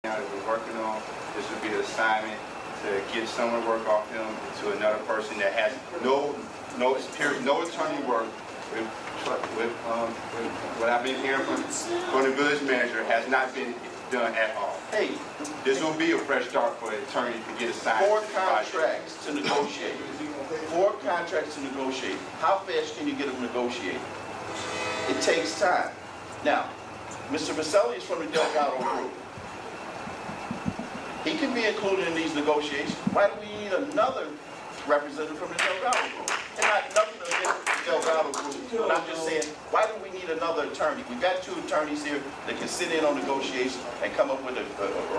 that we're working on. This would be an assignment to get someone to work off him to another person that has no experience, no attorney work with what I've been hearing from the village manager has not been done at all. Hey, This will be a fresh start for an attorney to get assigned. 4 contracts to negotiate. 4 contracts to negotiate. How fast can you get them negotiated? It takes time. Now, Mr. Vaselli is from the Delgado group. He can be included in these negotiations. Why do we need another representative from the Delgado group? And not nothing against the Delgado group, but I'm just saying, why do we need another attorney? We've got 2 attorneys here that can sit in on negotiations and come up with a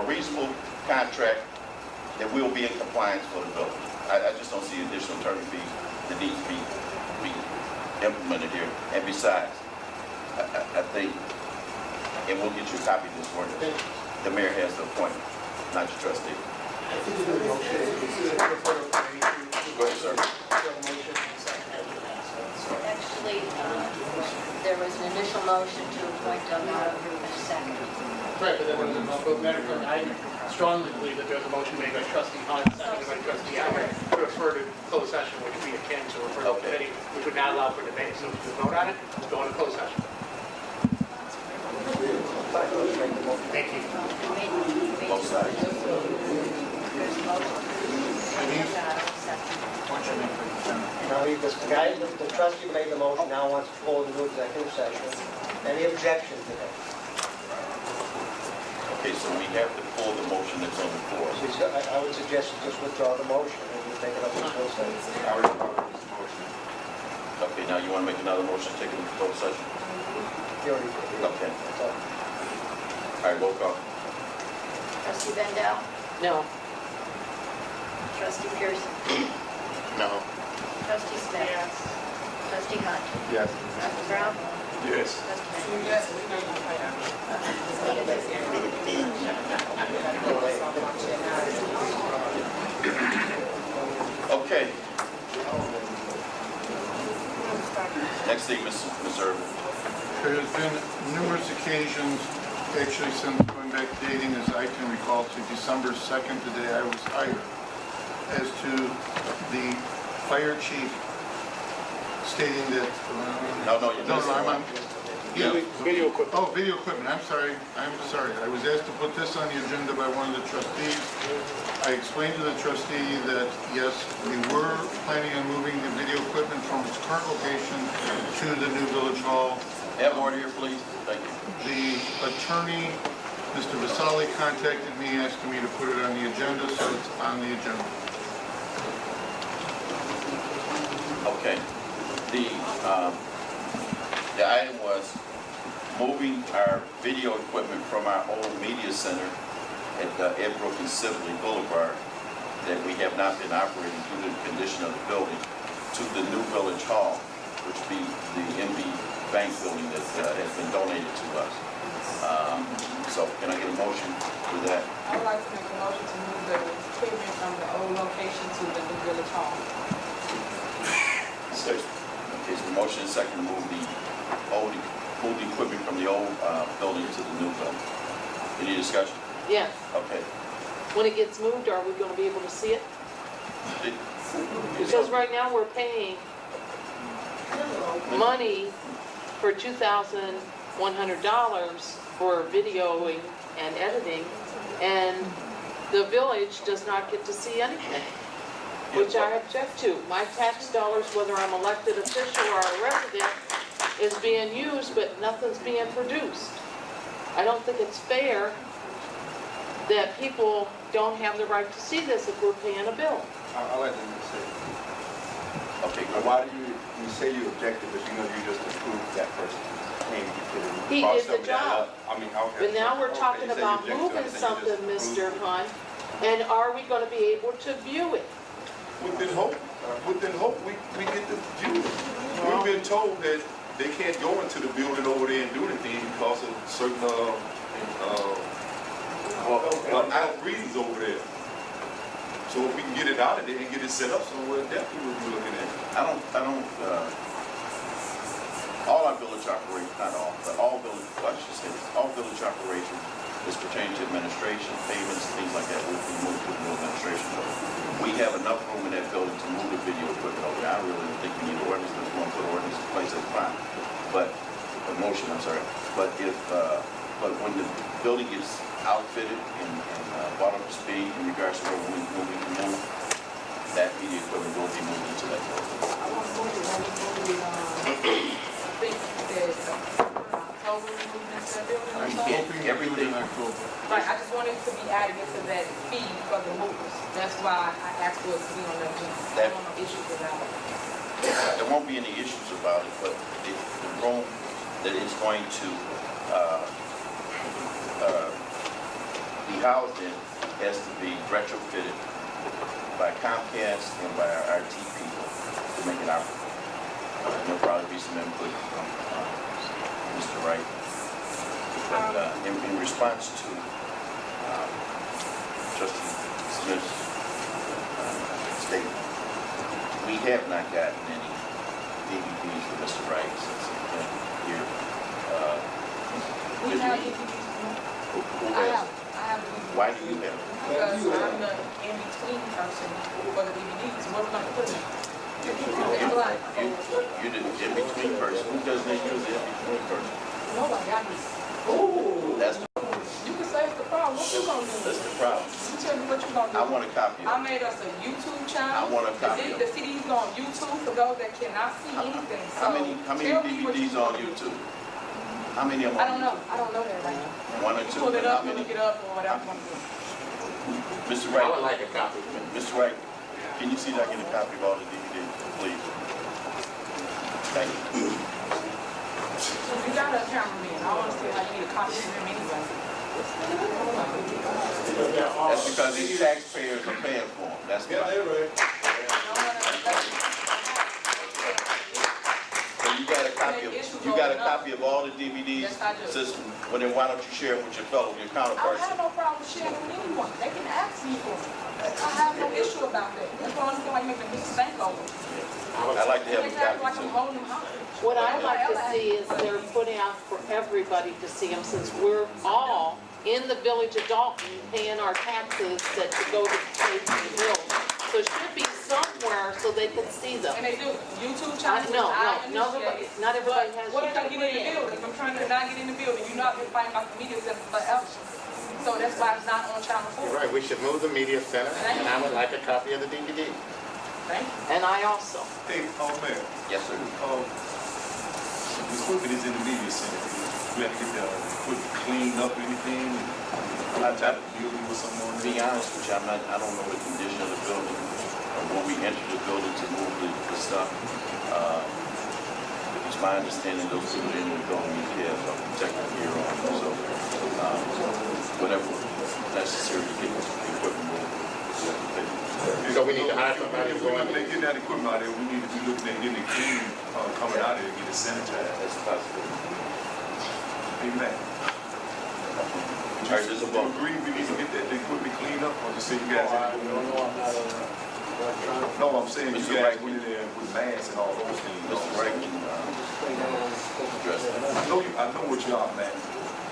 reasonable contract that will be in compliance for the building. I just don't see additional attorney fees that need to be implemented here. And besides, I think, and we'll get you a copy of this ordinance, the mayor has the appointment, not your trustee. I think you do negotiate. Go ahead, sir. Actually, there was an initial motion to appoint Delgado Group as second. Right, but then I strongly believe that there's a motion made by trustee Hunt, seconded by trustee Allen, to refer to closed session, which would be akin to refer to committee, which would not allow for debate. So if you vote on it, go into closed session. Thank you. Both sides. There's a motion. Delgado, second. Now, the trustee made the motion, now wants to pull the new executive session. Any objection to that? Okay, so we have to pull the motion that's on the floor. I would suggest you just withdraw the motion and you take it up in closed session. I already followed this motion. Okay, now you want to make another motion, take it into closed session? You already did. Okay. That's all. All right, roll call. Trustee Bendel? No. Trustee Pearson? No. Trustee Smith? Yes. Trustee Hunt? Yes. Trustee Brown? Yes. Okay. Next thing, Ms. Irvin. There has been numerous occasions, actually since going back dating as I can recall to December 2nd, the day I was hired, as to the fire chief stating that... No, you're missing I'm one. on... Video equipment. Oh, video equipment. I'm sorry. I was asked to put this on the agenda by one of the trustees. I explained to the trustee that, yes, we were planning on moving the video equipment from its current location to the new village hall. Have order here, please. Thank you. The attorney, Mr. Vasali, contacted me asking me to put it on the agenda, so it's on the agenda. Okay. The item was moving our video equipment from our old media center at Ed Brook and Sibley Boulevard that we have not been operating due to the condition of the building to the new village hall, which be the MB Bank building that has been donated to us. So can I get a motion for that? I would like to make a motion to move the equipment from the old location to the new village hall. Okay, so the motion is second to move the equipment from the old building to the new building. Any discussion? Yes. Okay. When it gets moved, are we going to be able to see it? Because right now we're paying money for $2,100 for videoing and editing, and the village does not get to see anything, which I object to. My tax dollars, whether I'm elected official or a resident, is being used, but nothing's being produced. I don't think it's fair that people don't have the right to see this if we're paying a bill. I'll let them say. Okay, But good. why do you say you objected, but you know you just approved that person? He did the job. I mean, okay. But now we're Okay, talking you say you about objected, moving I'm saying something, you just Mr. approved Hunt, and are we going to be able to view it? Within hope, we get the view. We've been told that they can't go into the building over there and do anything because of certain reasons over there. So if we can get it out of there and get it set up somewhere, definitely we'll be looking at it. All our village operations, not all, but all village, I should say this, all village operations it's pertaining to administration, payments, things like that, will be moved to the new administration building. We have enough room in that building to move the video equipment over there. I really don't think we need an ordinance, but if you want to put an ordinance in place, that's fine. But, a motion, I'm sorry, but if, but when the building gets outfitted and brought up to speed in regards to where we can move, that media equipment will be moved into that building. I want to move it, I think there's October movement to the building or You something. can't, everything, Right, I just wanted to be added into that fee for the movers. That's why I asked for it to be on that agenda. I don't want no issues about it. there won't be any issues about it, but the room that it's going to be housed in has to be retrofitted by Comcast and by our IT people to make it operable. There'll probably be some input from Mr. Wright. But in response to Trustee Smith's statement, we have not gotten any DVDs from Mr. Wright since he's been here. We have DVDs. Who I has? have DVDs. Why do you have it? Because I'm the in-between person for the DVDs. What am I putting in? It's like, You're the in-between person. Who does they use the in-between person? nobody, I just, That's you can say it's the problem. What you gonna do? the problem. You tell me what you gonna do. I want a copy I of it. made us a YouTube channel. I want a copy of The it. CDs go on YouTube for those that cannot see anything. How many So tell me what DVDs you on gonna do. YouTube? How many of them? I don't know. I don't know that right now. One or You two? pull it How up, you many? look it up, or whatever you want to do. Mr. Wright. I would like a copy. Mr. Wright, can you see that I get a copy of all the DVDs, please? Thank you. You got a cameraman. I want to see how you need a copy of him anyway. That's because these taxpayers are paying for them. That's why. So you got a copy of all the DVDs? Yes, I do. Since, well then why don't you share it with your fellow, your I counterparts? have no problem sharing with anyone. They can ask me for it. I have no issue about that. That's why I'm like making me stank over. I'd like to have They a act like copy I'm too. holding them hostage. What I'd like to see is they're putting out for everybody to see them, since we're all in the village of Dolton paying our taxes that to go to pay for the bills. So it should be somewhere so they can see them. And they do. YouTube I channel. know, I no, initiate it. not everybody But has what if I YouTube. get in the building? If I'm trying to not get in the building, you know I've been fighting about the media center forever. So that's why it's not on channel 4. You're right, we should move the media center, and I would like a copy of the DVD. Thank you. And I also. Hey, Mayor, Yes, sir. the equipment is in the media center. We have to get the equipment cleaned up or anything. I tried to deal with someone. To be honest with you, I don't know the condition of the building, or when we enter the building to move the stuff. It's my understanding those people in the building need to have a protective gear on, so, whatever necessary to get the equipment moved. we have to take. So we need to hire somebody to If go we're in looking at getting that equipment out there, we need to be looking at getting it clean, coming out there and get it sanitized. That's a possibility. Amen. All right, there's a Do you vote. agree we need to get that equipment cleaned up, or just say you guys? I'm not electronic. No, I'm saying you Mr. guys Wright. went in there with masks and all those things. Mr. Wright can address that. I know what you are, man.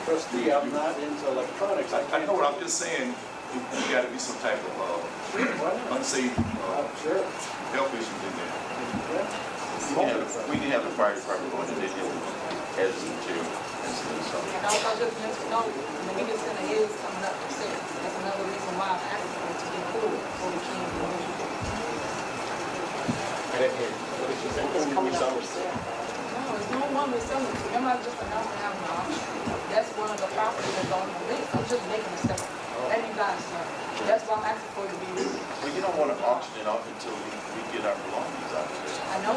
Trustee, I'm not into electronics. I know what I'm just saying, you gotta be some type of, unsafe, Sure. health issues in there. We can have the fire department go in and they deal with hazardous material incidents, so. And also just let you know, the media center is coming up for sale. That's another reason why I'm asking for it to get pulled so we can do it. I didn't hear. What did you say? It's coming up for sale. No, it's no one we're selling to. They're not just announcing having an auction. That's one of the properties that's on the list. I'm just making a step. Let you guys know. That's why I'm asking for it to be real. Well, you don't want to auction it off until we get our belongings out there. I know.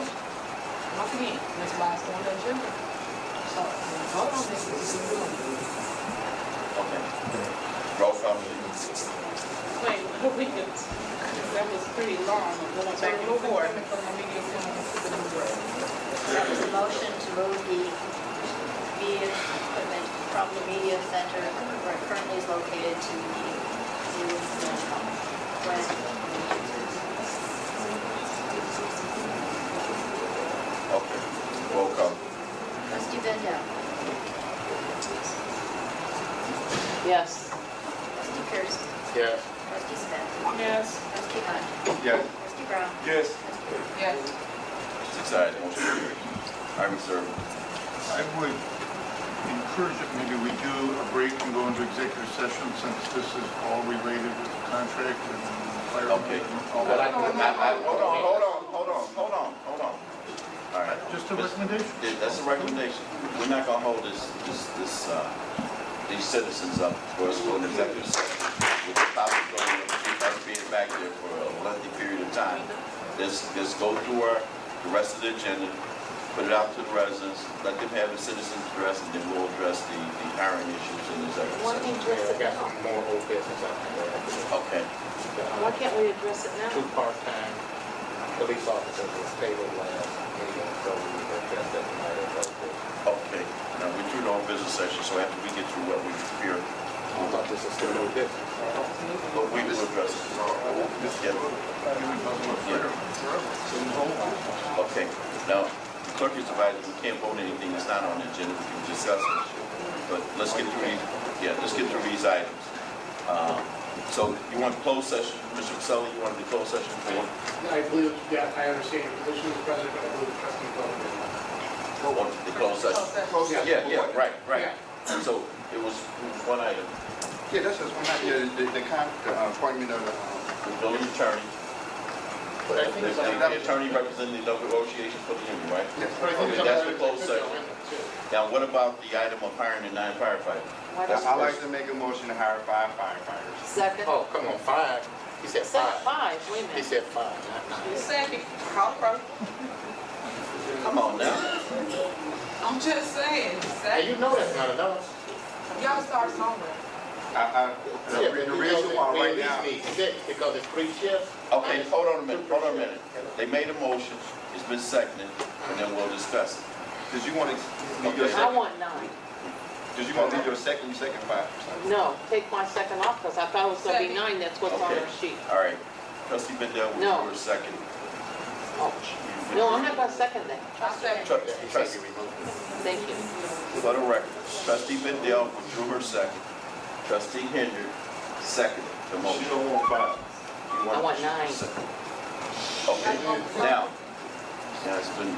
Once again, that's why it's on the agenda. So, vote on this. This is real. Okay. Roll call, please. Wait, that was pretty long, going back and forth. From the media center to the new world. That was a motion to move the media equipment from the media center where it currently is located to the new Okay. Roll call. Trustee Bendel. Yes. Yes. Trustee Smith? Yes. Trustee Hunt? Yes. Trustee Brown? Yes. Trustee Ray? Yes. 6 ayes, motion carries. All right, Mr. Irvin. I would encourage that maybe we do a break and go into executive session since this is all related with the contract and fire. Okay. and all But that. Hold on. All right. Just a recommendation. That's a recommendation. We're not gonna hold these citizens up for an executive session with the topic going, us being back there for a lengthy period of time. Let's go through the rest of the agenda, put it out to the residents, let them have the citizens address, and then we'll address the hiring issues in the executive Why don't we session. address I it got now? some more old business I can go into. Okay. Why can't we address it now? 2 part-time police officers was tabled last meeting, so we addressed that tonight as well. Okay. Now, we're through the whole business session, so after we get through what we hear, I thought this was still new business. but we will address it. Yeah. Okay, now, the clerk is advised we can't vote anything that's not on the agenda, we can discuss it. But let's get through these items. So you want closed session, Mr. Casella, you want the closed session for? I believe, yeah, I understand your position, Mr. President, but I believe the trustee voted. The closed session? Closed session. Yeah, right. So it was one item, Yeah, that's just one idea, the appointment of the, the village attorney, But I think it's the attorney representing the negotiations for the union, right? yes. But I think Okay, it's that's under- the closed session. Now, what about the item of hiring the 9 firefighters? Why don't I'd we- like to make a motion to hire 5 firefighters. Second? Oh, come on, 5. He said Said 5. five, wait a He minute. said 5, not 9. Second. Call for. Come on now. I'm just saying. And Second. you know that's not enough. Y'all start somewhere. The reason why right now, We at least need 6 because it's 3 shifts. Okay, hold on a minute. They made a motion, it's been seconded, and then we'll discuss it. did you want to leave your Okay. I second, want 9. did you want to leave your second 5? No, take my second off, because I thought it was gonna be Second. 9, that's what's on Okay. our sheet. All right, trustee Bendel, No. will you second? Oh, no, I'm not gonna second that, I second. Trustee, thank you. for the record, trustee Bendel withdrew her second. Trustee Hendrick seconded the motion. She don't want 5. You I want 9. Okay, now, it's been,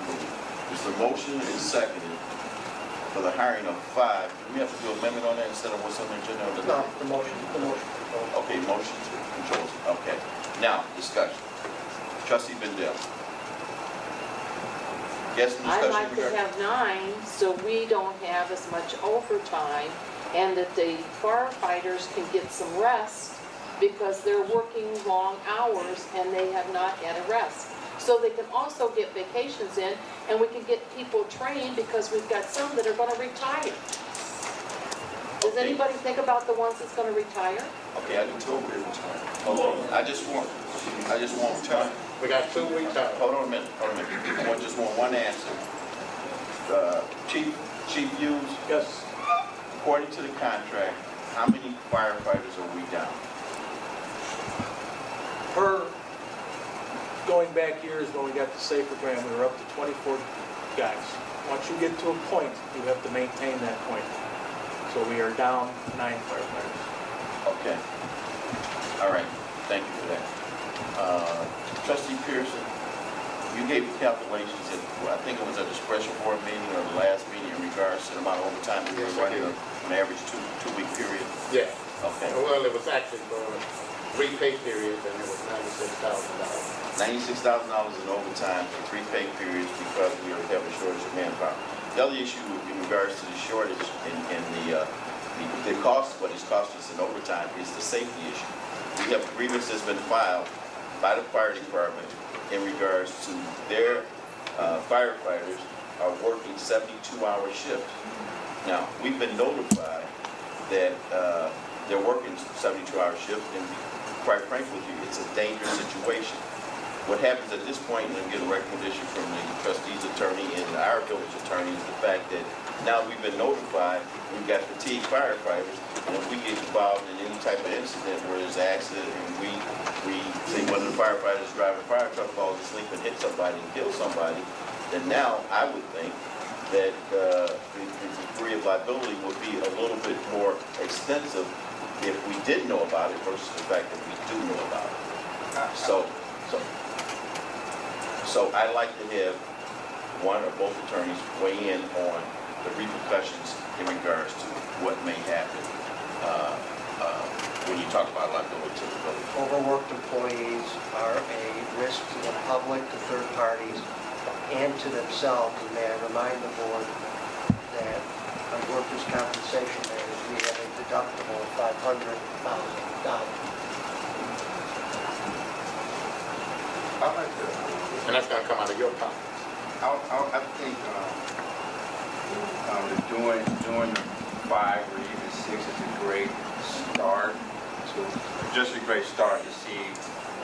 the motion is seconded for the hiring of 5. Do we have to do an amendment on that instead of what's on the agenda? No, the motion. Okay, motion to control. Okay, now, discussion. Trustee Bendel. Yes, I'd discussion. like to have 9, so we don't have as much overtime, and that the firefighters can get some rest, because they're working long hours and they have not had a rest. So they can also get vacations in, and we can get people trained, because we've got some that are gonna retire. Does Okay. anybody think about the ones that's gonna retire? Okay, I do too. Okay, I just want time. We got 2 weeks out. Hold on a minute. I just want one answer. Chief Hughes, Yes. according to the contract, how many firefighters are we down? Per going back years when we got the SAFER grant, we were up to 24 guys. Once you get to a point, you have to maintain that point. So we are down 9 firefighters. Okay. All right, thank you for that. Trustee Pearson, you gave calculations at, well, I think it was at the special board meeting or the last meeting in regards to the amount of overtime we were Yes, I running did. on an average two-week period. Yeah. Okay. Well, it was actually for 3 pay periods, and it was $96,000. $96,000 in overtime for 3 pay periods because we have a shortage of manpower. The other issue in regards to the shortage and the cost, what it's cost us in overtime, is the safety issue. We have agreements that's been filed by the fire department in regards to their firefighters are working 72-hour shifts. Now, we've been notified that they're working 72-hour shifts, and quite frankly with you, it's a dangerous situation. What happens at this point, and I'm getting a recommendation from the trustee's attorney and our village attorney, is the fact that now we've been notified, we've got fatigued firefighters, and if we get involved in any type of incident where there's an accident and we see one of the firefighters driving a fire truck falls asleep and hit somebody and kill somebody, then now I would think that the degree of liability would be a little bit more extensive if we didn't know about it versus the fact that we do know about it. So I'd like to have one or both attorneys weigh in on the repercussions in regards to what may happen when you talk about liability to the village. Overworked employees are a risk to the public, to third parties, and to themselves. And may I remind the board that on workers' compensation matters, we have a deductible of $500,000. I'd like to, And that's gonna come out of your pocket. I think doing 5 or even 6 is a great start, just a great start to see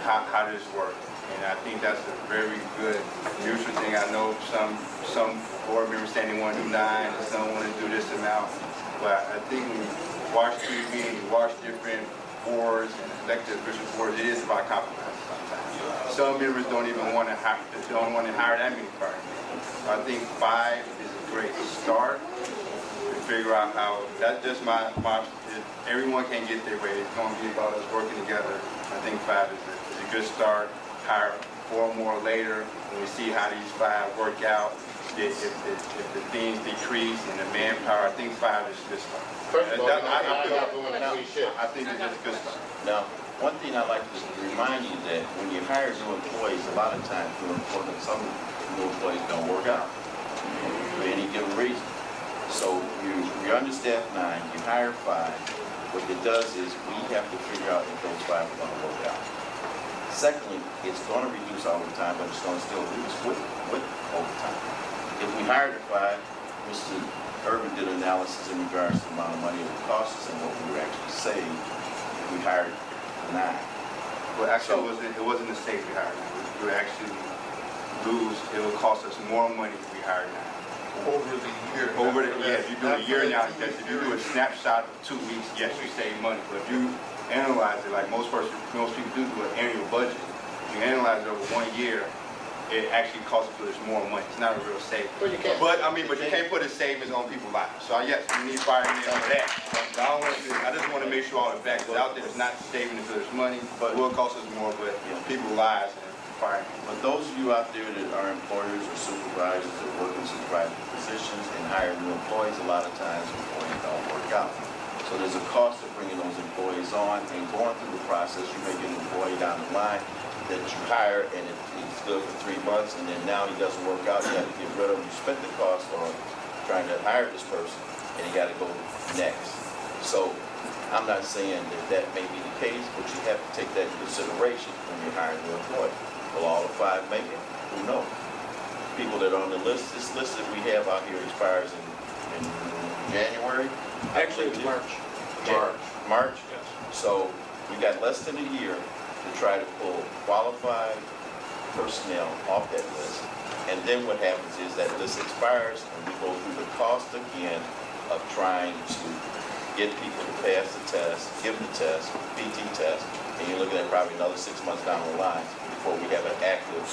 how this works. And I think that's a very good mutual thing. I know some board members saying they want to do 9 and some want to do this amount. But I think when you watch TV and you watch different boards and elected official boards, it is about compromise sometimes. Some members don't even want to hire that many firemen. So I think 5 is a great start to figure out how, that's just my everyone can't get their way. It's going to be about us working together. I think 5 is a good start. Hire 4 more later when we see how these 5 work out. If the things decrease and the manpower, I think 5 is a good start. First of all, I think it's just a good start. Now, one thing I'd like to remind you that when you hire new employees, a lot of times some new employees don't work out for any given reason. So you're understaffed 9, you hire 5. What it does is we have to figure out if those 5 are going to work out. Secondly, it's going to reduce overtime, but it's going to still reduce with overtime. If we hired a 5, Mr. Urban did an analysis in regards to the amount of money it would cost us and what we would actually save if we hired 9. Well, actually, it wasn't a safety hire. We would actually lose. It would cost us more money if we hired 9. Over the year. Yeah, if you do a year now, if you do a snapshot of 2 weeks, yes, you save money. But if you analyze it, like most people do an annual budget, you analyze it over 1 year, it actually costs us more money. It's not a real savings. Well, you can't. But you can't put a savings on people's lives. So yes, we need firemen for that. But I just want to make sure all the facts out there. It's not saving until there's money, but it will cost us more. But people's lives and firemen. But those of you out there that are employers or supervisors that work in supervisory positions and hire new employees, a lot of times employees don't work out. So there's a cost of bringing those employees on and going through the process. You may get an employee down the line that you hire and it's good for 3 months, and then now he doesn't work out. You have to get rid of him. You spent the cost on trying to hire this person, and you got to go next. So I'm not saying that may be the case, but you have to take that into consideration when you're hiring a new employee. Will all the 5 make it? Who knows? People that are on the list, this list that we have out here expires in January. Actually, it's March. March? Yes. So we got less than a year to try to pull qualified personnel off that list. And then what happens is that list expires and we go through the cost again of trying to get people to pass the test, give the test, PT test, and you're looking at probably another 6 months down the line before we have an active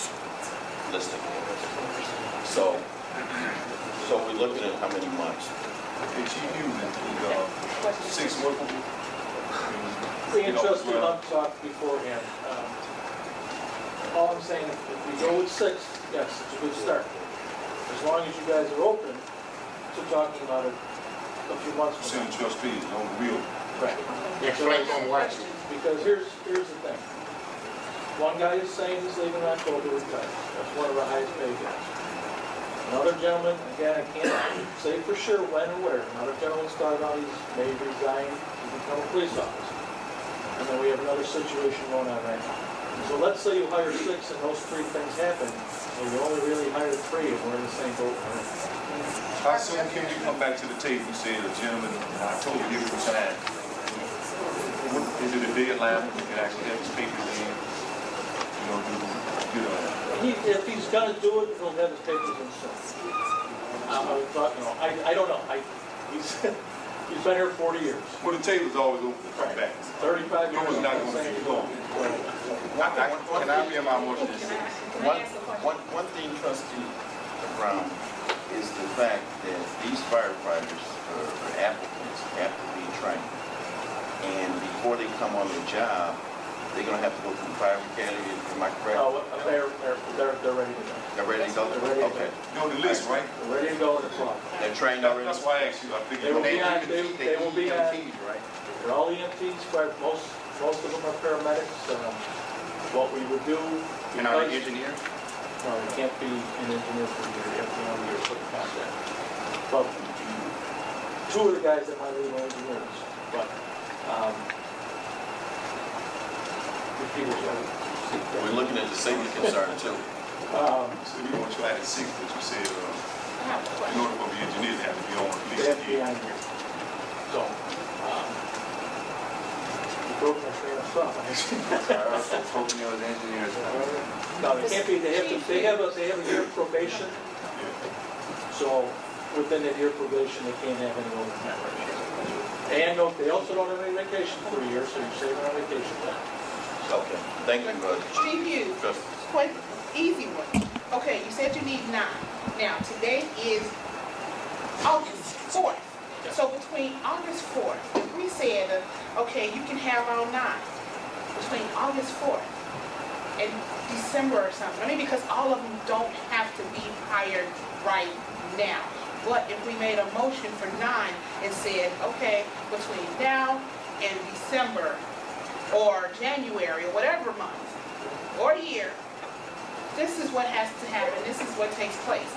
list again. So we're looking at how many months? It's you, 6 working. Me and Trustee Hunt talked beforehand. All I'm saying, if we go with 6, yes, it's a good start. As long as you guys are open to talking about it a few months from City now. trustees on the wheel. Right. Explain on what. Because here's the thing. One guy is saying he's leaving in October to retire. That's one of our highest paid guys. Another gentleman, again, I can't say for sure when or where. Another gentleman's talking about he's may resign to become a police officer. And then we have another situation going on right now. So let's say you hire 6 and those 3 things happen, and you only really hired 3 and we're in the same boat. How soon can you come back to the table and say the gentleman in October give you time? Is it a deadline when you can actually have his papers in? If he's gonna do it, he'll have his papers in soon. I don't know. He's been here 40 years. Well, the table's always open to come back. 35 years. No one's not going to be long. Can I be in my motion to 6? One thing, Trustee Brown, is the fact that these firefighters or applicants have to be trained. and before they come on the job, they're gonna have to go through fire academy, am I correct? No, they're ready to go. They're ready to go? They're ready to go. Okay. You know the list, right? They're ready to go to the club. They're trained already? That's why I asked you, I They figured. will be on, they will be on, EMTs, right? they're all EMTs, but most of them are paramedics. What we would do. And are they because- engineers? No, you can't be an engineer for a year, you have to be 1 year for the contract. But two of the guys that might leave are engineers, but, We're looking at the safety concern too. So you want to add 6, but you said, in order for the engineers, they have to be on at they have to be least on here. So, you broke my train of thought. I was hoping it was engineers. No, they can't be, they have a year of probation, so within that year of probation, they can't have any overtime ratio. And they also don't have any vacation for a year, so you're saving on vacation time. Okay, thank you, Chief Hughes, Trustee. quick, easy one. Okay, you said you need 9. Now, today is August 4th. So between August 4th, if we said, okay, you can have all 9, between August 4th and December or something, I mean, because all of them don't have to be hired right now. But if we made a motion for 9 and said, okay, between now and December, or January, or whatever month, or year, this is what has to happen, this is what takes place.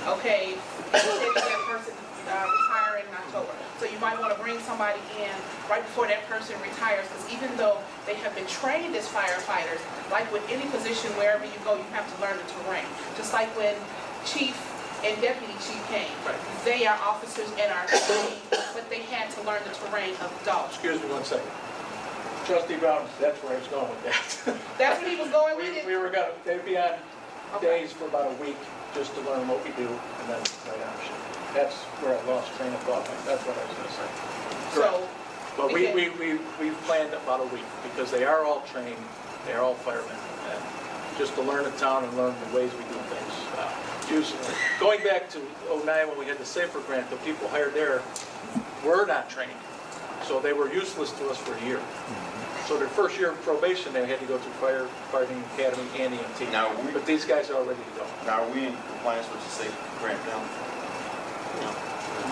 Okay, you said that person retire in October, so you might want to bring somebody in right before that person retires, because even though they have been trained as firefighters, like with any position, wherever you go, you have to learn the terrain. Just like when Chief and Deputy Chief came, they are officers and are trained, but they had to learn the terrain of Dolton. Excuse me 1 second. Trustee Brown, that's where I was going with that. That's what he was going with it? We were gonna, they'd be on days for about a week just to learn what we do and then right on shift. That's where I lost train of thought, that's what I was gonna say. So, But we've planned about a week because they are all trained, they are all firemen. And just to learn the town and learn the ways we do things. Going back to '09 when we had the SAFER grant, the people hired there were not trained. So they were useless to us for a year. So their first year of probation, they had to go through firefighting academy and EMT. Now, But these guys are all ready to go. Now, are we in compliance with the safety grant now?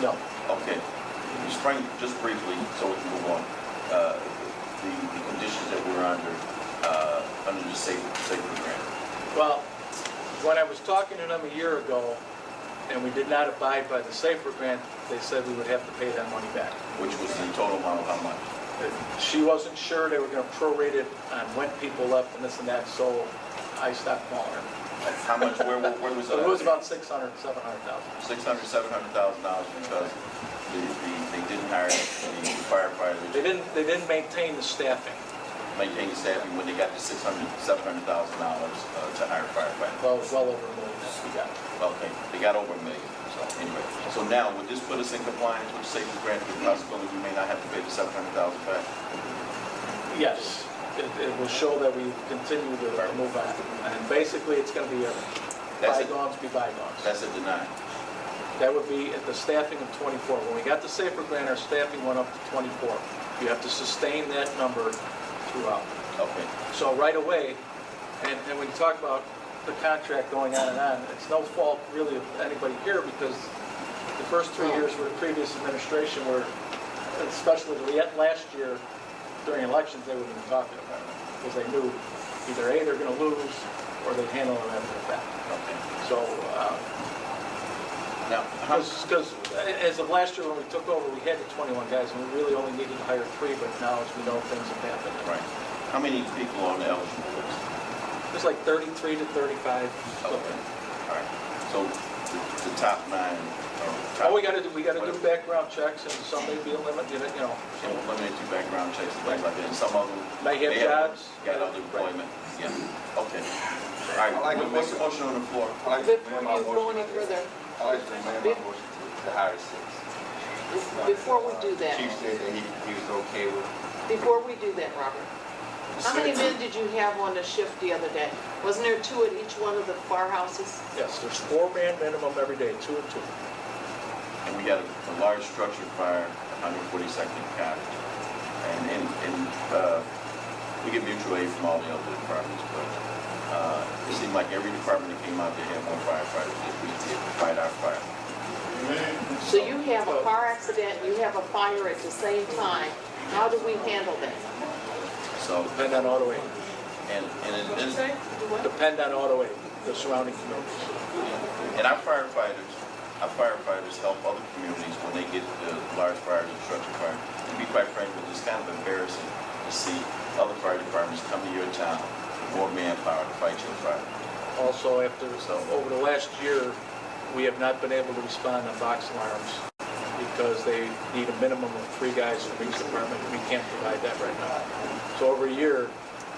No. Okay. Explain just briefly, so we can move on, the conditions that we're under the safety grant. Well, when I was talking to them a year ago, and we did not abide by the SAFER grant, they said we would have to pay that money back. Which was the total amount of how much? She wasn't sure, they were gonna prorate it on when people left and this and that, so I stopped calling her. How much, where was So it? it was about $600,000, $700,000. $600,000, $700,000 because they didn't hire the firefighters. They didn't maintain the staffing. Maintain the staffing when they got the $600,000, $700,000 to hire firefighters. Well, over $1 million that we got. Okay, they got over $1 million. So anyway, so now would this put us in compliance with the safety grant, with the possibility we may not have to pay the $700,000 back? Yes, it will show that we continue to move on. And basically, it's gonna be bygones be bygones. That's a deny. That would be at the staffing of 24. When we got the SAFER grant, our staffing went up to 24. You have to sustain that number throughout. Okay. So right away, and when you talk about the contract going on and on, it's no fault really of anybody here because the first 3 years were the previous administration where, especially last year during elections, they weren't even talking about it because they knew either A, they're going to lose or they'd handle it after the fact. Okay. So, Now, because as of last year when we took over, we had the 21 guys and we really only needed to hire 3, but now as we know, things have happened. right. How many people are on the eligible list? It's like 33 to 35. Okay. All right. So the top 9 All we gotta do background checks and some may be limited, you know. So limited to background checks and things like that. And some of them May have jobs. got other employment. Yeah. Okay. All right. What's the motion on the floor? Before you go any further, I like to amend my motion to hire 6. before we do that, Chief said that he was okay with. before we do that, Robert, how many men did you have on the shift the other day? Wasn't there 2 at each one of the firehouses? Yes, there's 4-man minimum every day, 2 and 2. And we had a large structure fire, 142nd Cottage. we get mutual aid from all the other departments, but it seemed like every department that came out there had more firefighters than we did to fight our fire. So you have a car accident, you have a fire at the same time. How do we handle that? So, Depend on auto aid. and Depend on auto aid, the surrounding communities. And our firefighters help other communities when they get large fires and structure fires. To be quite frank with you, it's kind of embarrassing to see other fire departments come to your town with more manpower to fight your fire. Also, over the last year, we have not been able to respond on box alarms because they need a minimum of 3 guys from each department. We can't provide that right now. So over a year,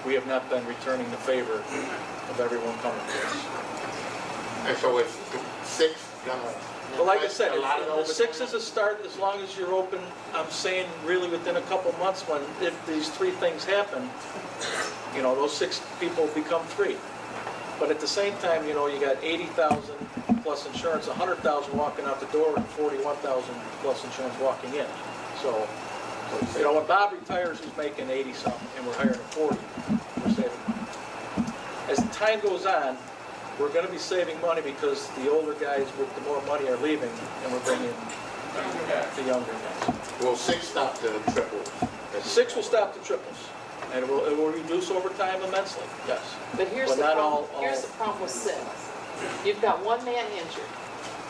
we have not been returning the favor of everyone coming to us. And so it's 6 gonna... But like I said, A lot of the 6 overtime. is a start as long as you're open. I'm saying really within a couple months when, if these 3 things happen, you know, those 6 people become 3. But at the same time, you know, you got 80,000 plus insurance, 100,000 walking out the door and 41,000 plus insurance walking in. So, you know, when Bob retires, he's making 80 something and we're hiring a 40, we're saving money. As time goes on, we're gonna be saving money because the older guys with the more money are leaving and we're bringing the younger guys. Will 6 stop the triple? 6 will stop the triples and it will reduce overtime immensely, yes. But here's But the not problem, all- here's the problem with 6. You've got 1 man injured.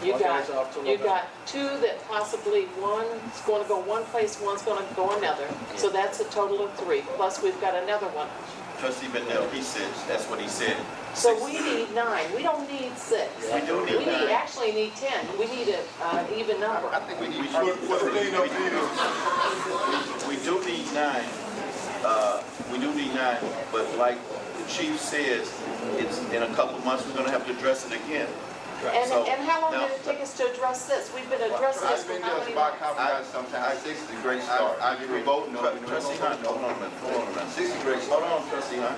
One guy's out till You've November. got 2 that possibly one's going to go one place, one's going to go another. So that's a total of 3, plus we've got another one. Trustee Bendel, he said, that's what he said. So we need 9, we don't need 6. We do need 9. Actually need 10, we need an even number. I think we do need 9. We do need 9, but like the chief says, it's in a couple of months, we're gonna have to address it again. So, And how long now- did it take us to address this? We've been addressing this I've for been how just many about months? how we got sometimes 6 is a great start. I agree. Vote, no, Trustee Hunt, hold on a minute, hold on a minute. 6 is a great Hold start. on, Trustee Hunt.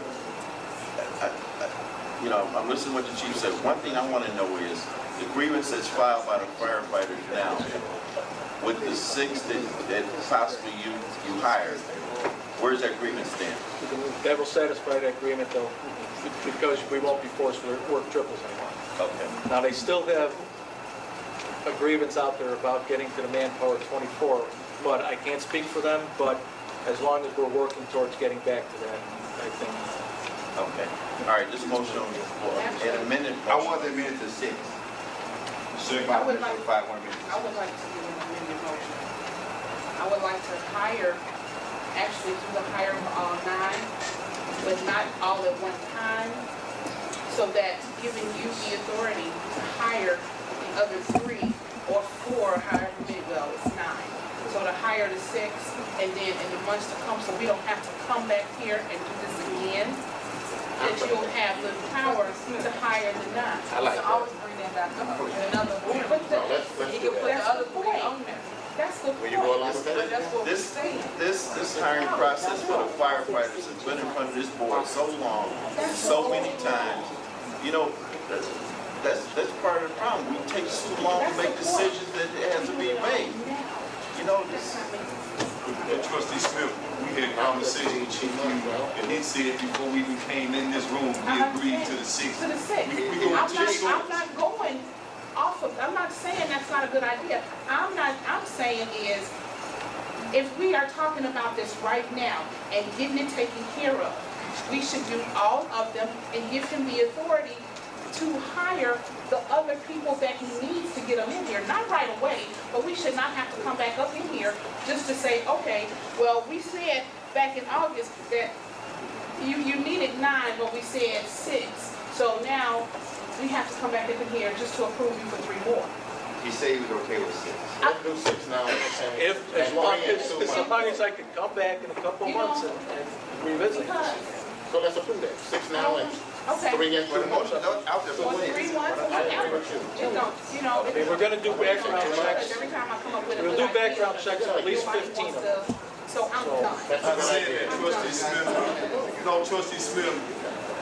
You know, I'm listening to what the chief said. One thing I want to know is the grievance that's filed by the firefighters now with the 6 that possibly you hired, where's that grievance stand? That will satisfy that agreement though, because we won't be forced to work triples anymore. Okay. Now, they still have a grievance out there about getting to the manpower 24, but I can't speak for them, but as long as we're working towards getting back to that, I think. Okay. All right, this motion on the floor, an amended I motion. want that minute to 6. I would like- 5 more minutes. I would like to give an amended motion. I would like to hire, actually do the hiring for all 9, but not all at one time, so that giving you the authority to hire the other 3 or 4, however many, well, it's 9. So to hire the 6, and then in the months to come, so we don't have to come back here and do this again, that you'll have the power to hire the 9. I like So that. always bring that back up with another board. But the- Let's You do can put that. the other 3 on there. That's the Will you go point. along with that? That's what we're This, saying. this hiring process for the firefighters has been in front of this board so long, so many times. You know, that's part of the problem. We take too long to make decisions that has to be made. You know, this, Trustee Smith, we had a conversation with Chief Hughes, and he said before we even came in this room, we agreed to the 6. To the 6. We go I'm to not, this I'm not going off of, I'm not saying that's not a good idea. I'm saying is, if we are talking about this right now and getting it taken care of, we should do all of them and give him the authority to hire the other people that he needs to get them in here. Not right away, but we should not have to come back up in here just to say, okay, well, we said back in August that you needed 9, but we said 6. So now we have to come back up in here just to approve you for 3 more. He said he was okay with 6. Let's do 6 now. As And long 3 in as, 2 as months. long as I can come back in a couple of months and revisit this. Because, So let's approve that. 6 now and okay, 3 in 2 Well, the months. motion's out there or for 3 6. months, or whatever. Just don't, you know. I mean, we're gonna do background checks. Every time I come up with a We'll good do idea, background checks on at least nobody 15 wants of them. to- So I'm done. That's a I good said idea. that Trustee Smith, you know, Trustee Smith,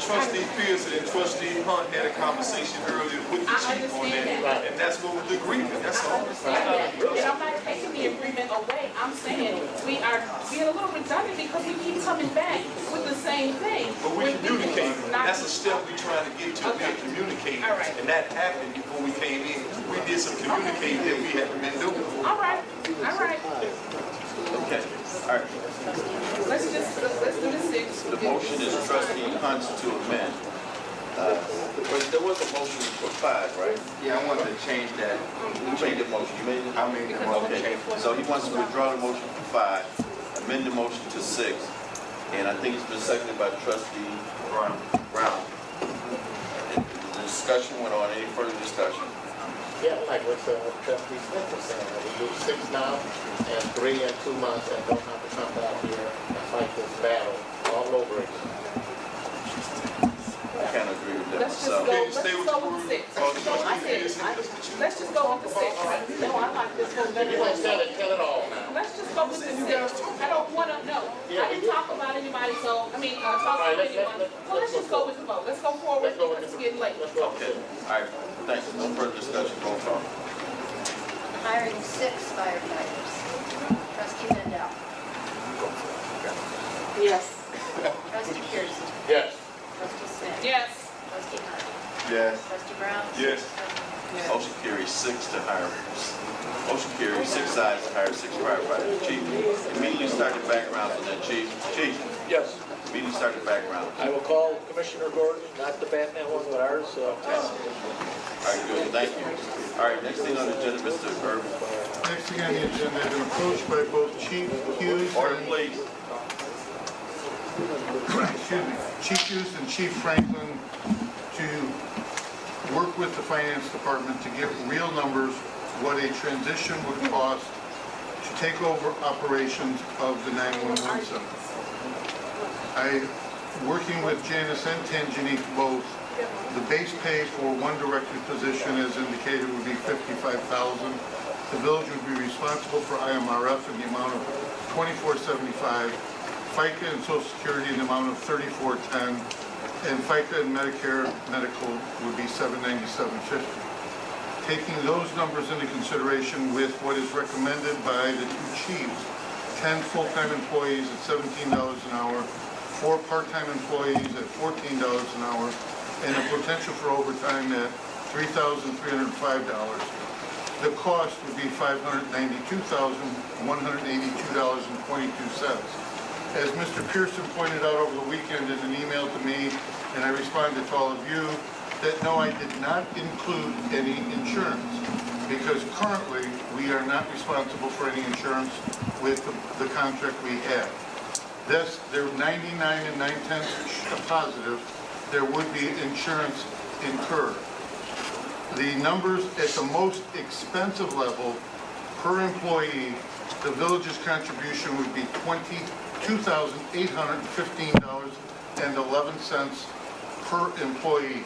Trustee Pearson and Trustee Hunt had a conversation earlier with the I chief on understand that, and that's what was the agreement, that's all. And I'm not taking the agreement away. I'm saying we are being a little redundant because we keep coming back with the same thing. But we communicated, Not- that's a step we trying to get to, we Okay. communicating. All right. And that happened before we came in. We did some communicating that we haven't been doing. All right, all right. Okay, all right. Let's do the 6. The motion is trustee Hunt's to amend. There was a motion for 5, right? Yeah, I wanted to change that. You made the motion, you made it? I made the motion. Okay, so he wants to withdraw the motion for 5, amend the motion to 6, and I think it's been seconded by trustee Brown. And the discussion went on, any further discussion? Yeah, like what Trustee Smith was saying, we do 6 now and 3 in 2 months and don't have to come out here and fight this battle all over again. I can't agree with that Let's just myself. go, let's just go with 6. Let's just go with the 6. No, I like this whole You want to video. tell it all now. Let's just go with the 6. I don't want to know. I didn't talk about anybody, so, talk right, to let's- anyone. let's- Well, let's just go with the vote. Let's go forward Let's go with because it's the- getting late. Let's go with Okay, all right, thanks, no further discussion, go on. Hiring 6 firefighters. Trustee Mendel. Yes. Trustee Pearson. Yes. Trustee Smith. Yes. Trustee Hunt. Yes. Trustee Brown. Yes. Motion carries 6 to hire, motion carries 6 ayes to hire 6 firefighters. Chief, immediately start the background on that, Chief. Chief, Yes, immediately start the background. I will call Commissioner Gordon, not the Batman one, but ours, All right, good, thank you. All right, next thing on the agenda, Mr. Irvin. Next thing on the agenda, I've been approached by both Chief Hughes Order, and please. excuse me, Chief Hughes and Chief Franklin to work with the finance department to get real numbers, what a transition would cost to take over operations of the 911 center. Working with Janice and Tangenique both, the base pay for one directed position as indicated would be $55,000. The village would be responsible for IMRF in the amount of $24.75, FICA and Social Security in the amount of $34.10, and FICA and Medicare medical would be $797.50. Taking those numbers into consideration with what is recommended by the two chiefs, 10 full-time employees at $17 an hour, 4 part-time employees at $14 an hour, and a potential for overtime at $3,305. The cost would be $592,182.22. As Mr. Pearson pointed out over the weekend in an email to me, and I responded to all of you, that no, I did not include any insurance, because currently we are not responsible for any insurance with the contract we have. Thus, they're 99 and 9/10 positive, there would be insurance incurred. The numbers at the most expensive level per employee, the village's contribution would be $22,815.11 per employee.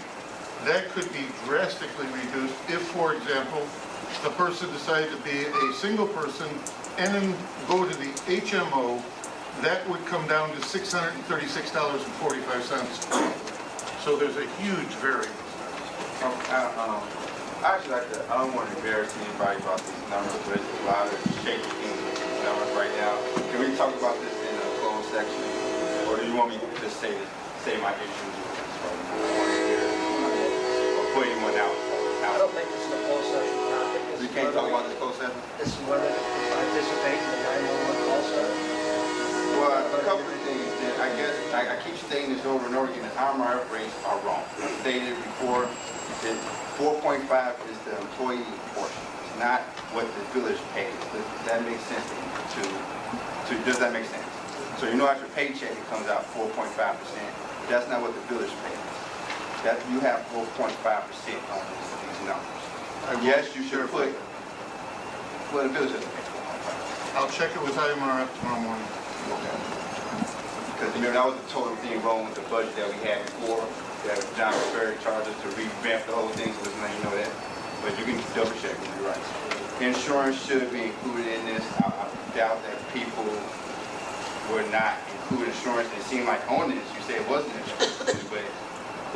That could be drastically reduced if, for example, a person decided to be a single person and then go to the HMO, that would come down to $636.45. So there's a huge variance. Actually, I don't want to embarrass anybody about these numbers, but it's a lot of shaky things with these numbers right now. Can we talk about this in a closed section? Or do you want me to just say my issues with this right now? Or put anyone out? I don't think this is a closed session topic. We can't talk about this closed session? This is whether to participate in the 911 call center. Well, a couple of things. I guess I keep stating this over and over again. The IMRF rates are wrong. I stated before that 4.5 is the employee portion. It's not what the village pays. Does that make sense does that make sense? So you know after paycheck it comes out 4.5%. That's not what the village pays. That you have 4.5% on these numbers. Yes, you should put. Well, the village doesn't pay 4.5%. I'll check it with IMRF tomorrow morning. Because remember, that was the total thing wrong with the budget that we had before, that John Ferry charged us to revamp the whole thing, so let's let you know that. But you can double check, you're right. Insurance should be included in this. I doubt that people were not include insurance, and it seemed like on this, you say it wasn't included, but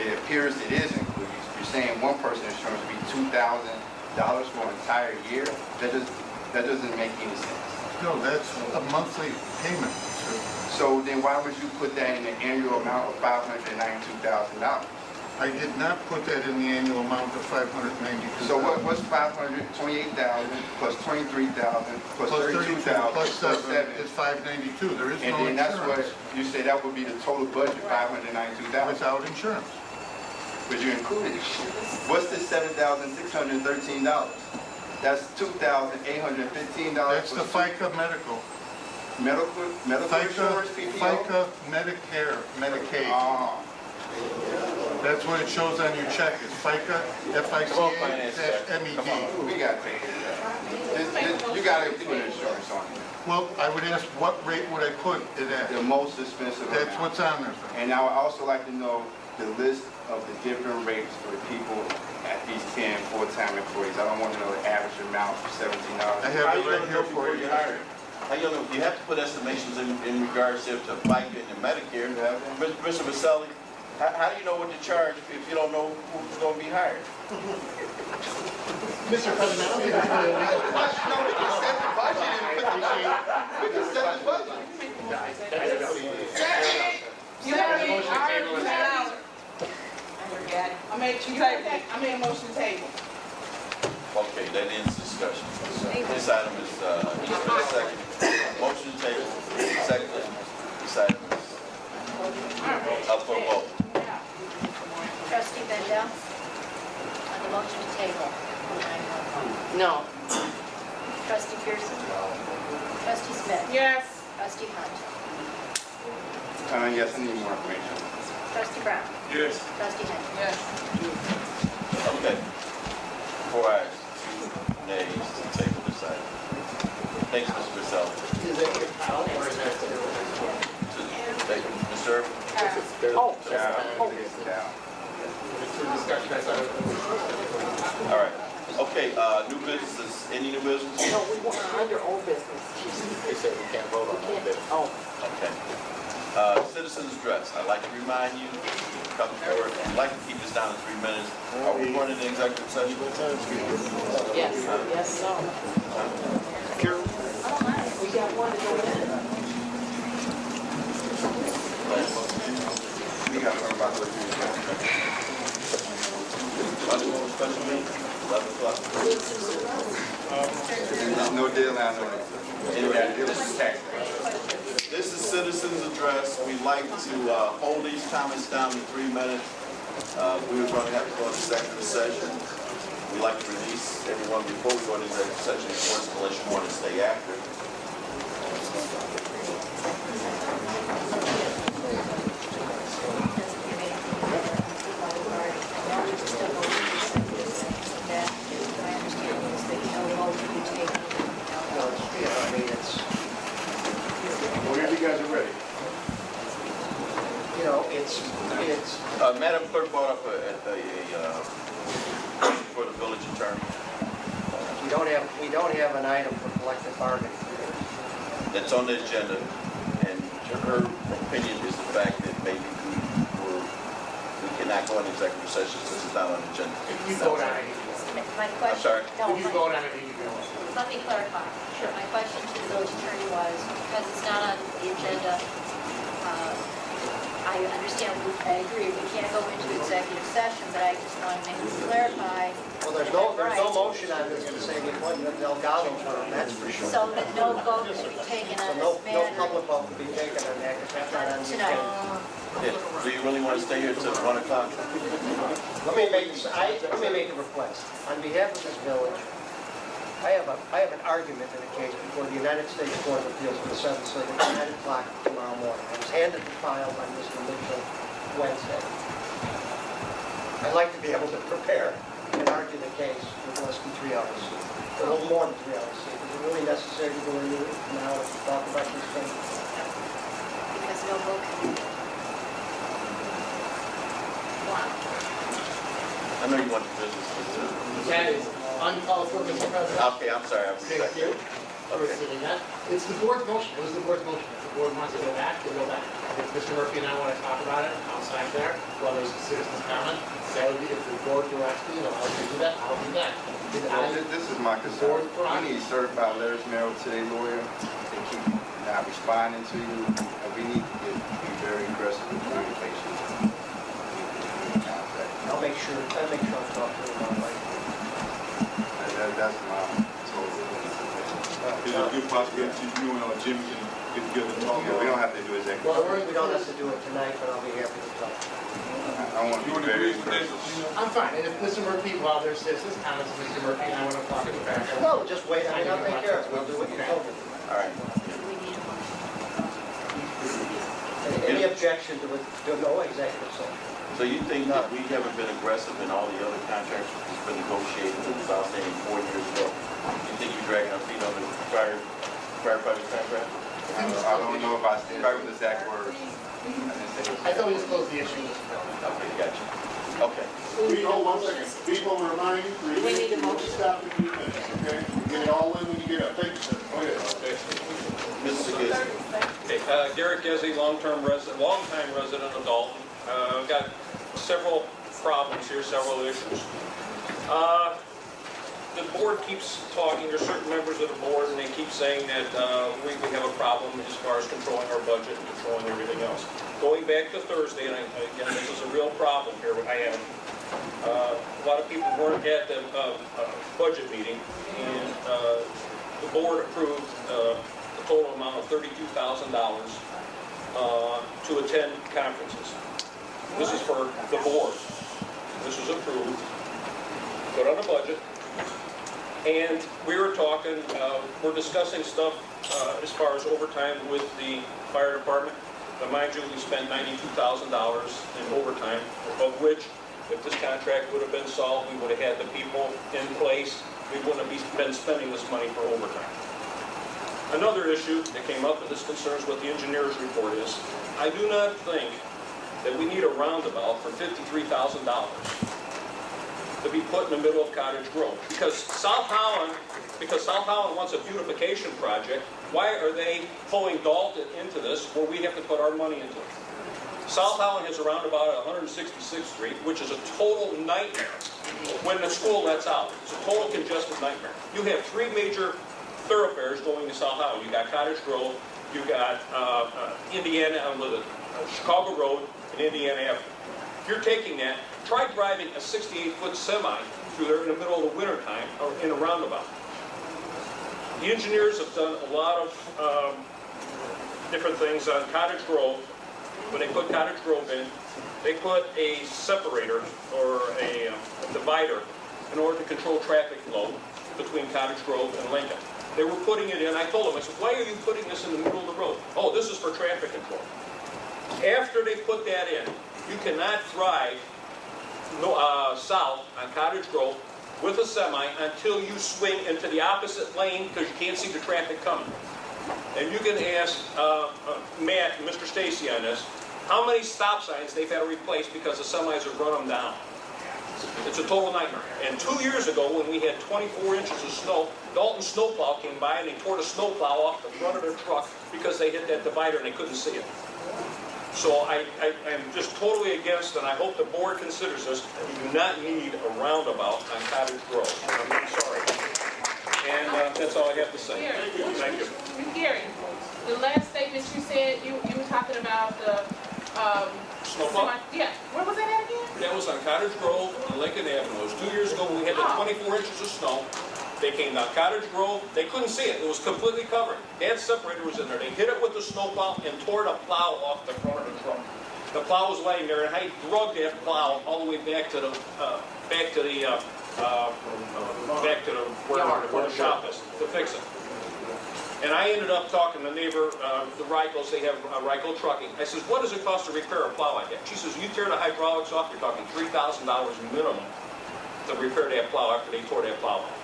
it appears it is included. You're saying one person's insurance would be $2,000 for an entire year? That doesn't make any sense. No, that's a monthly payment, sir. So then why would you put that in the annual amount of $592,000? I did not put that in the annual amount of $592,000. So what's 528,000 plus 23,000 plus Plus 32, 32,000 plus 7 7? is 592. There is And no then that's what, insurance you say that would be the total budget, 592,000, without insurance. but you included it. What's the $7,613? That's $2,815. That's the FICA medical. Medical insurance, PPO? FICA Medicare, Medicaid. Ah, That's what it shows on your check. It's FICA, FICA-MED. we got paid for that. You gotta put insurance on it. Well, I would ask, what rate would I put it at? The most expensive That's amount. what's on there, sir. And I would also like to know the list of the different rates for the people at these 10 full-time employees. I don't want to know the average amount for $17. I How have you it right gonna here know for before you. you hire? How you know, you have to put estimations in regards to FICA and Medicare. Mr. Vaselli, how do you know what to charge if you don't know who's gonna be hired? Mr. President, I don't think it's really legal. We can set the budget. You have any, I made a motion to table. Okay, that ends the discussion. This item is, second. Motion to table, second. This item is up for a vote. Trustee Bendel, on the motion to table. No. Trustee Pearson? Trustee Smith? Yes. Trustee Hunt? Yes, I need more information. Trustee Brown? Yes. Trustee Henry? Yes. Okay. 4 ayes, 2 nays to table this item. Thanks, Mr. Vaselli. Mr. Oh. All right. Okay, new businesses, any new business? No, we want under old business. They said we can't vote on that. Oh. Okay. Citizens address. I'd like to remind you, come forward, I'd like to keep this down to 3 minutes. Are we going into executive session? Yes, yes, no. We got one to go in. We got to talk about those. Special meeting, 11 o'clock. There's no deadline on it. This is tax. This is citizens address. We'd like to hold these comments down to 3 minutes. We were going to have to go into executive session. We'd like to release everyone before we go into executive session, of course, unless you want to stay after. Whenever you guys are ready. You know, it's, Madam Clerk brought up for the village attorney. we don't have an item for collective bargaining. That's on the agenda, and her opinion is the fact that maybe we cannot go into executive session since it's not on the agenda. If you vote on it, My question. I'm sorry? No, if you vote on it, you can. let me clarify. My question to the village attorney was, because it's not on the agenda, I understand, I agree, we can't go into executive session, but I just want to clarify. Well, there's no motion on this to say we appoint Delgado for, that's for sure. So that no vote is to be taken So on no this matter public vote will be taken on that, because that's not on the tonight. agenda. Yeah. Do you really want to stay here till 1 o'clock? Let me make a request. On behalf of this village, I have an argument in a case before the United States Court of Appeals for the 7th Circuit at 9 o'clock tomorrow morning. I was handed the file by Mr. Mitchell Wednesday. I'd like to be able to prepare and argue the case with less than 3 hours, a little more than 3 hours. Is it really necessary to go into it now to talk about this thing? Because no vote can be taken. I know you want the business to. That is uncalled for, Mr. President. Okay, I'm sorry. Thank you. Sitting at. It's the board's motion, it was the board's motion. If the board wants to go back, we'll go back. If Mr. Murphy and I want to talk about it outside there, while there's a citizen's comment, that would be, if the board directs me, I'll do that, I'll do that. This is my concern. We need certified letters mailed to their lawyer. They keep not responding to you. And we need to be very aggressive with communication. I'll make sure I talk to them about it. That's my total. Is it a good possibility you and Jimmy can get together and talk? We don't have to do executive. Well, we don't have to do it tonight, but I'll be happy to talk. I want to You be want to very agree with that? aggressive. I'm fine, and if Mr. Murphy, while there's citizens' comments, Mr. Murphy and I want to talk to the back. No, just wait, I mean, I'll take care of it, we'll do what you told me. All right. We need a motion. Any objection to it, to no executive session? So you think that we haven't been aggressive in all the other contracts that's been negotiated since I was saying 4 years ago? You think you're dragging our feet on the firefighter contract? I don't know if I stand by with the exact words. I thought we just closed the issue. Okay, gotcha. Okay. Hold 1 second. People remind, We need a motion. stop in a few minutes, okay? Get it all in when you get up. Thank you, sir. Mr. Gizzi. Okay, Derek is a longtime resident of Dolton. I've got several problems here, several issues. The board keeps talking, there's certain members of the board, and they keep saying that we have a problem as far as controlling our budget and controlling everything else. Going back to Thursday, and again, this is a real problem here, what I have. A lot of people weren't at the budget meeting, and the board approved a total amount of $32,000 to attend conferences. This is for the board. This was approved, put on a budget. And we were talking, we're discussing stuff as far as overtime with the fire department. Now, mind you, we spent $92,000 in overtime, of which, if this contract would have been solved, we would have had the people in place. We wouldn't have been spending this money for overtime. Another issue that came up in this concerns what the engineer's report is. I do not think that we need a roundabout for $53,000 to be put in the middle of Cottage Grove. Because South Holland wants a beautification project, why are they pulling Dolton into this where we have to put our money into it? South Holland has a roundabout at 166th Street, which is a total nightmare when the school lets out. It's a total congested nightmare. You have 3 major thoroughfares going to South Holland. You got Cottage Grove, you got Chicago Road, and Indiana Avenue. If you're taking that, try driving a 68-foot semi through there in the middle of the winter time or in a roundabout. The engineers have done a lot of different things on Cottage Grove. When they put Cottage Grove in, they put a separator or a divider in order to control traffic flow between Cottage Grove and Lincoln. They were putting it in. I told them, I said, why are you putting this in the middle of the road? Oh, this is for traffic control. After they put that in, you cannot drive south on Cottage Grove with a semi until you swing into the opposite lane because you can't see the traffic coming. And you can ask Matt and Mr. Stacy on this, how many stop signs they've had to replace because the semis have run them down. It's a total nightmare. And 2 years ago, when we had 24 inches of snow, Dolton snowplow came by and they tore the snowplow off the front of their truck because they hit that divider and they couldn't see it. So I'm just totally against, and I hope the board considers this, we do not need a roundabout on Cottage Grove. I'm sorry. And that's all I have to say. Thank you. Gary, the last statement you said, you were talking about the, Snowplow? yeah, where was that at again? That was on Cottage Grove and Lincoln Avenue. It was 2 years ago when we had the 24 inches of snow. They came down Cottage Grove. They couldn't see it. It was completely covered. That separator was in there. They hit it with the snowplow and tore the plow off the front of the truck. The plow was laying there, and I dragged that plow all the way back to where the shop is to fix it. And I ended up talking to the neighbor, the Reichels. They have Reichel Trucking. I says, what does it cost to repair a plow like that? She says, you tear the hydraulics off, you're talking $3,000 minimum to repair that plow after they tore that plow off.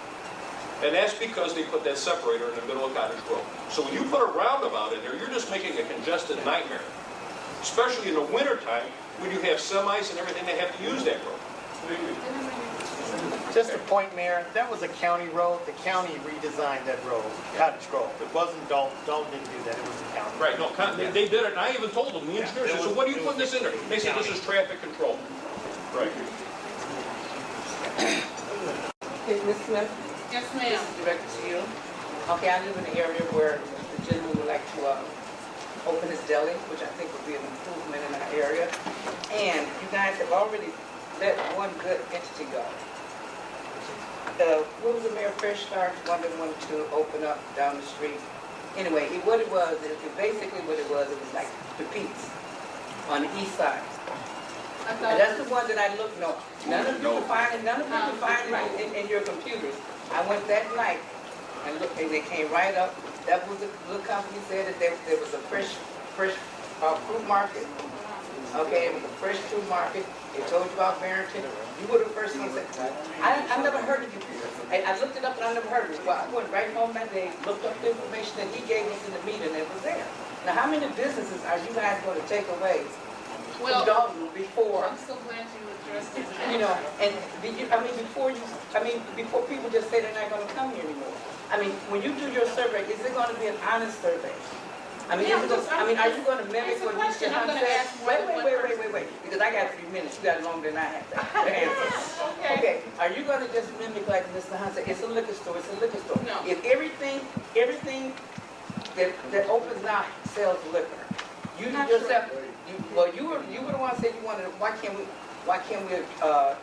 And that's because they put that separator in the middle of Cottage Grove. So when you put a roundabout in there, you're just making a congested nightmare. Especially in the wintertime when you have semis and everything that have to use that road. Just a point, Mayor, that was a county road. The county redesigned that road, Cottage Grove. It wasn't Dalton. Dalton didn't do that. It was the county. Right, no, they did it, and I even told them, the engineers, I said, so what are you putting this in there? They said, this is traffic control. Right. Ms. Smith, Yes, this ma'am. is directed to you. Okay, I live in an area where the gentleman would like to open his deli, which I think would be an improvement in our area. And you guys have already let one good entity go. What was the Mayor Fresh Start, one that wanted to open up down the street? Anyway, what it was, basically what it was like the Pete's on the east side. And that's the one that I looked, no, none of you can find it in your computers. I went that night and looked, and they came right up. That was the little company said that there was a fresh fruit market. Okay, it was a fresh fruit market. They told you about Barrington. You were the first one that said, I never heard of you. I looked it up and I never heard of it. Well, I went right home that day, looked up the information that he gave us in the meeting and it was there. Now, how many businesses are you guys going to take away from Dolton before? I'm so glad you addressed this. You know, and before people just say they're not going to come here anymore. I mean, when you do your survey, is it going to be an honest survey? I mean, are you going to mimic what Mr. Hunt said? Wait, because I got 3 minutes. You got longer than I have to answer. Okay, are you going to just mimic like Mr. Hunt said? It's a liquor store. It's a liquor store. No. If everything that opens now sells liquor, you Not yourself. You were the one that said you wanted. Why can't we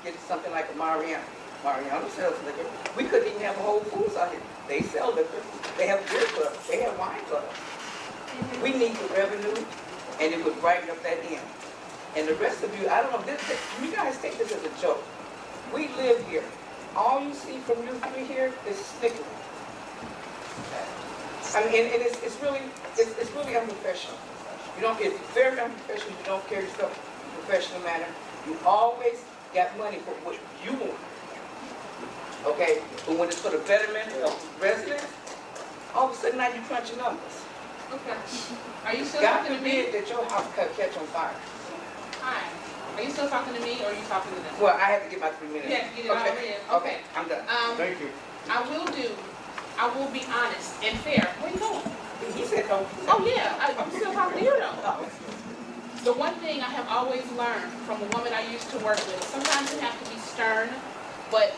get something like a Mariana? Mariana sells liquor. We couldn't even have a Whole Foods out here. They sell liquor. They have beer clubs. They have wine clubs. We need the revenue, and it would brighten up that end. And the rest of you, I don't know. You guys take this as a joke. We live here. All you see from you three here is snickering. I mean, and it's really unprofessional. It's very unprofessional. You don't carry yourself in a professional manner. You always got money for what you want. Okay? But when it's for the betterment of residents, all of a sudden now you crunch your numbers. Okay. Are you still God talking to me? forbid that your house catch on fire. Hi. Are you still talking to me or are you talking to them? Well, I have to get my 3 minutes. You have to get it all in. Okay. I'm done. Thank you. I will be honest and fair. Where you going? He said, oh. Oh, yeah, I'm still talking to you though. The one thing I have always learned from a woman I used to work with, sometimes you have to be stern, but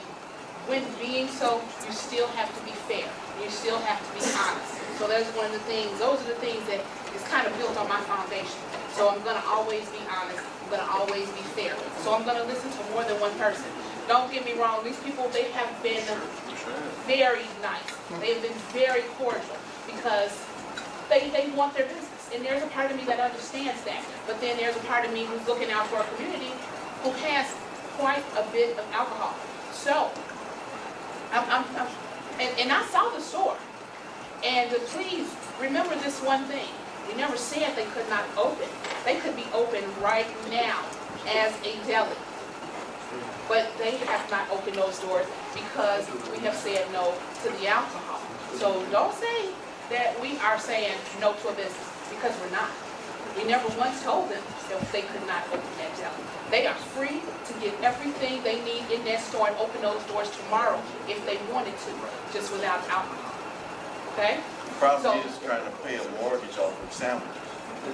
when being so, you still have to be fair. You still have to be honest. So that's one of the things, those are the things that is kind of built on my foundation. So I'm gonna always be honest, I'm gonna always be fair. So I'm gonna listen to more than one person. Don't get me wrong, these people, they have been very nice. They've been very cordial because they want their business. And there's a part of me that understands that. But then there's a part of me who's looking out for a community who has quite a bit of alcohol. So, and I saw the store. And please remember this one thing. We never said they could not open. They could be open right now as a deli. But they have not opened those doors because we have said no to the alcohol. So don't say that we are saying no to a business because we're not. We never once told them that they could not open that deli. They are free to get everything they need in that store and open those doors tomorrow if they wanted to, just without alcohol. Okay? The problem is trying to pay a mortgage off of sandwiches.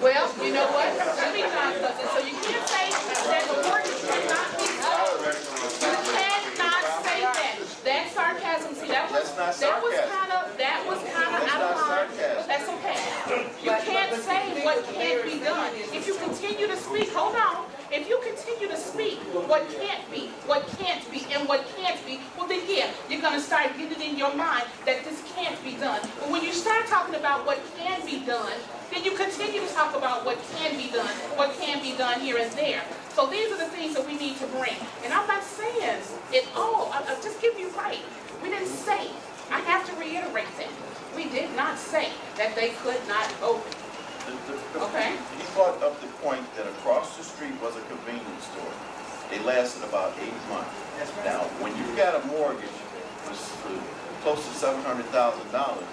Well, you know what? Let me try something. So you can't say that the mortgage cannot be sold. You cannot say that. That's sarcasm. See, that was kind of out of line. That's okay. You can't say what can't be done. If you continue to speak, hold on. If you continue to speak what can't be, and what can't be, well then yeah, you're going to start getting in your mind that this can't be done. But when you start talking about what can be done, then you continue to talk about what can be done here and there. So these are the things that we need to bring. And I'm not saying it all. I'm just giving you right. We didn't say. I have to reiterate that. We did not say that they could not open. Okay? He brought up the point that across the street was a convenience store. They lasted about 8 months. Now, when you got a mortgage for close to $700,000,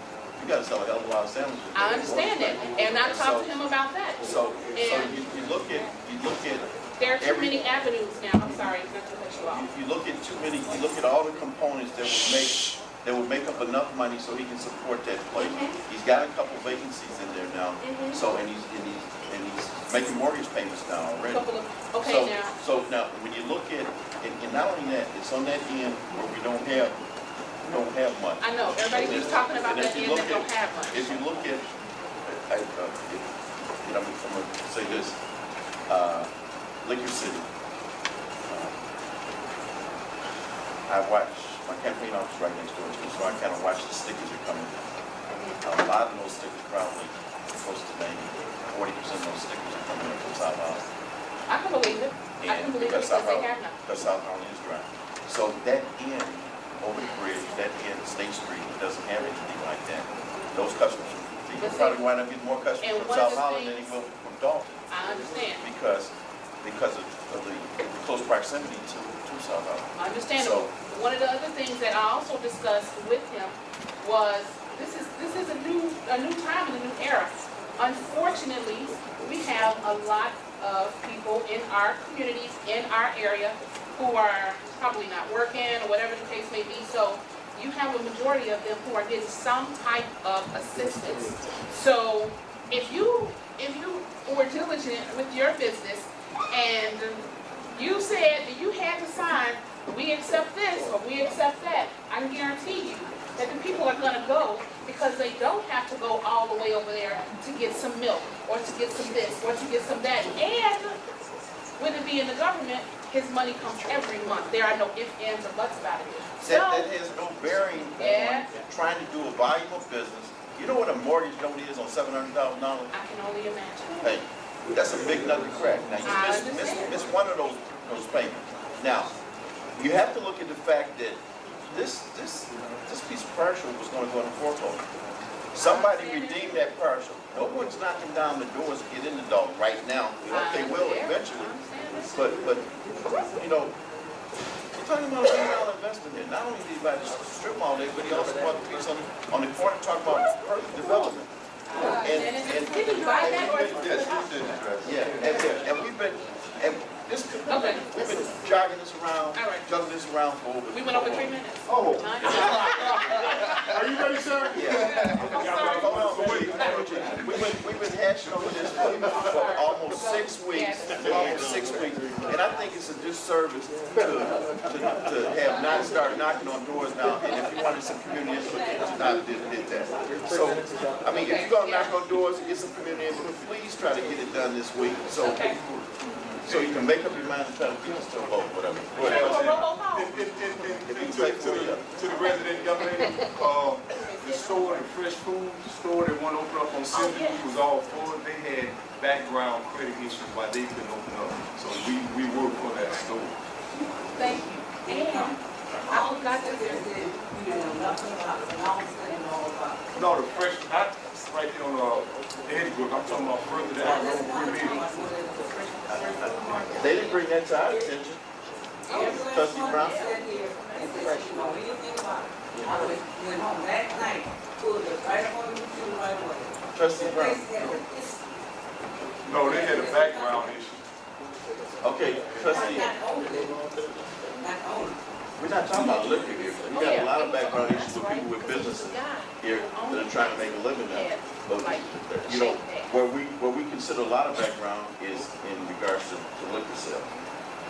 you got to sell a hell of a lot of sandwiches. I understand that, and I talked to him about that. So you look at There are too many avenues now, I'm sorry, not to cut you off. You look at you look at all the components that would make up enough money so he can support that place. He's got a couple vacancies in there now, so, and he's making mortgage payments now already. Okay, now. So now, when you look at, and not only that, it's on that end where we don't have much. I know, everybody keeps talking about And that if you end look that don't at- have much. If you look at, I'm gonna say this, Liquor City. I watch, my campaign office right next door to me, so I kind of watch the stickers that come in. A lot of those stickers, probably close to 40% of those stickers are coming in from South Holland. I can believe it. I can believe it because they have none. Because South Holland is dry. So that end over the bridge, that end of State Street, doesn't have anything like that. Those customers, you probably wind up getting more customers And from one of South the Holland than things- you will from Dolton. I understand. Because of the close proximity to South Holland. Understandable. One of the other things that I also discussed with him was, this is a new time and a new era. Unfortunately, we have a lot of people in our communities, in our area, who are probably not working or whatever the case may be. So you have a majority of them who are getting some type of assistance. So if you were diligent with your business and you said that you had to sign, we accept this or we accept that, I can guarantee you that the people are gonna go because they don't have to go all the way over there to get some milk or to get some this or to get some that. And with it being the government, his money comes every month. There are no ifs, ands, or buts about it. That has no bearing on trying to do a volume of business. You know what a mortgage note is on $700,000? I can only imagine. Hey, that's a big nut to crack. Now, you miss one of those payments. Now, you have to look at the fact that this piece of partial was going to go into foreclosure. Somebody redeemed that partial. No one's knocking down the doors to get in the Dolton right now. We hope they will eventually. But you know, you're talking about $1 million investment here. Not only did he buy the strip mall there, but he also bought the piece on the corner talking about perfect development. Did he buy that or? Yeah, and we've been jogging this around, juggling this around for over. We went over 3 minutes. Oh. Time. Are you ready, sir? Yeah. Hold on, wait. We've been hashing over this for almost 6 weeks. And I think it's a disservice to have not start knocking on doors now. And if you wanted some community input, it's not did that. So, I mean, if you're gonna knock on doors and get some community input, please try to get it done this week. So you can make up your mind and try to get us to a vote, whatever. To the resident young lady, the store, the fresh food store that want to open up on Cindy, was all for it. They had background credit issues why they couldn't open up. So we work for that store. Thank you. And I forgot to say, No, the fresh, not right there on Edgebrook. I'm talking about further down the road. They didn't bring that to our attention. Trustee Brown? Trustee Brown? No, they had a background issue. Okay, trustee. We're not talking about liquor here. We got a lot of background issues with people with businesses here that are trying to make a living now. But, you know, where we consider a lot of background is in regards to liquor sales.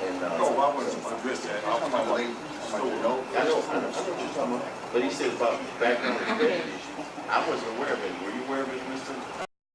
And, No, I wasn't address that. I'm talking about the store. I know what you're talking about. But he said about background and credit issues. I wasn't aware of it. Were you aware of it, Mr.